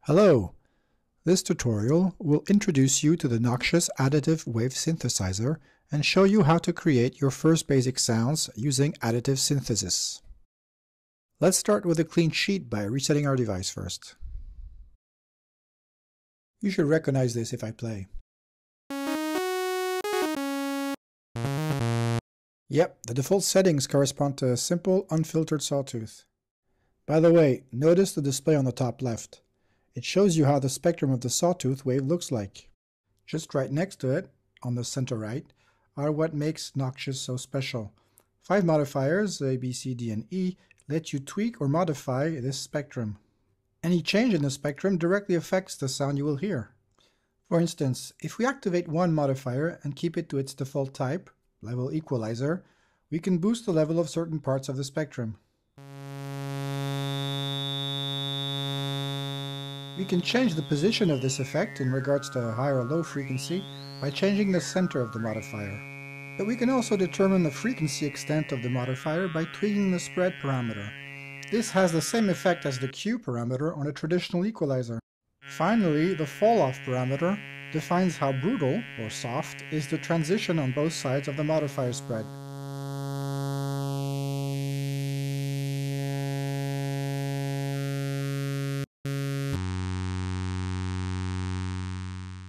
Hello! This tutorial will introduce you to the Noxious Additive Wave Synthesizer and show you how to create your first basic sounds using additive synthesis. Let's start with a clean sheet by resetting our device first. You should recognize this if I play. Yep, the default settings correspond to a simple, unfiltered sawtooth. By the way, notice the display on the top left. It shows you how the spectrum of the sawtooth wave looks like. Just right next to it, on the center right, are what makes Noxious so special. 5 modifiers, A, B, C, D, and E, let you tweak or modify this spectrum. Any change in the spectrum directly affects the sound you will hear. For instance, if we activate one modifier and keep it to its default type, level equalizer, we can boost the level of certain parts of the spectrum. We can change the position of this effect in regards to high or low frequency by changing the center of the modifier. But we can also determine the frequency extent of the modifier by tweaking the spread parameter. This has the same effect as the Q parameter on a traditional equalizer. Finally, the fall-off parameter defines how brutal, or soft, is the transition on both sides of the modifier spread.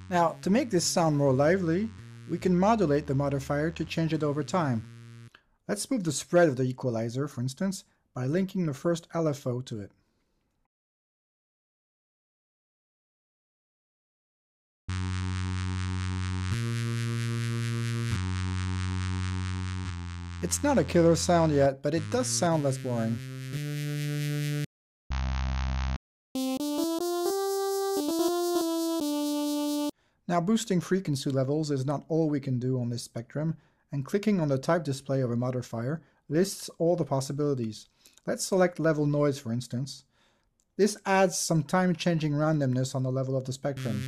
Now, to make this sound more lively, we can modulate the modifier to change it over time. Let's move the spread of the equalizer, for instance, by linking the first LFO to it. It's not a killer sound yet, but it does sound less boring. Now, boosting frequency levels is not all we can do on this spectrum, and clicking on the type display of a modifier lists all the possibilities. Let's select level noise, for instance. This adds some time-changing randomness on the level of the spectrum.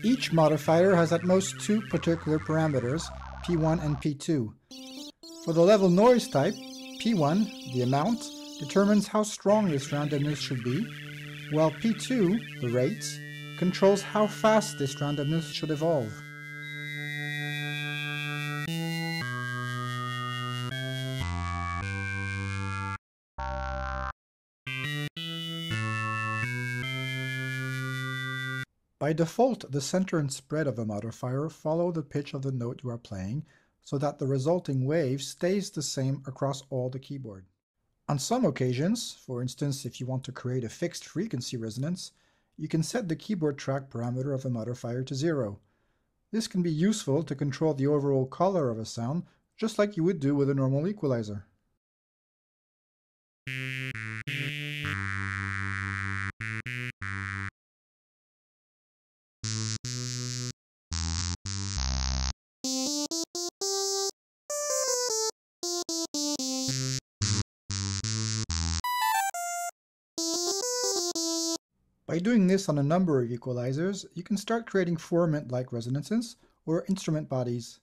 Each modifier has at most 2 particular parameters, P1 and P2. For the level noise type, P1, the amount, determines how strong this randomness should be, while P2, the rate, controls how fast this randomness should evolve. By default, the center and spread of a modifier follow the pitch of the note you are playing, so that the resulting wave stays the same across all the keyboard. On some occasions, for instance if you want to create a fixed frequency resonance, you can set the keyboard track parameter of a modifier to 0. This can be useful to control the overall color of a sound, just like you would do with a normal equalizer. By doing this on a number of equalizers, you can start creating formant-like resonances or instrument bodies.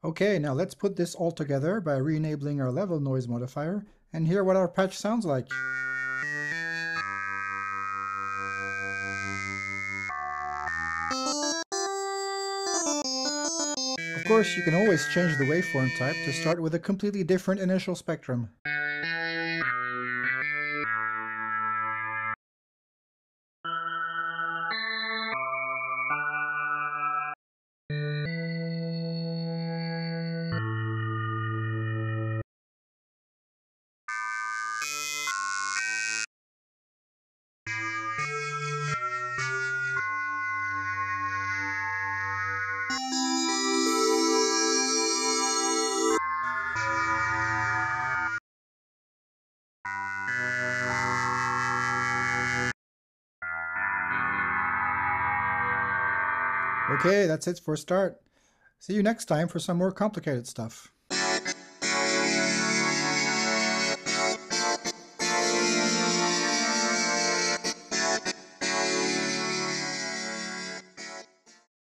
Okay, now let's put this all together by re-enabling our level noise modifier and hear what our patch sounds like. Of course, you can always change the waveform type to start with a completely different initial spectrum. Okay, that's it for a start. See you next time for some more complicated stuff.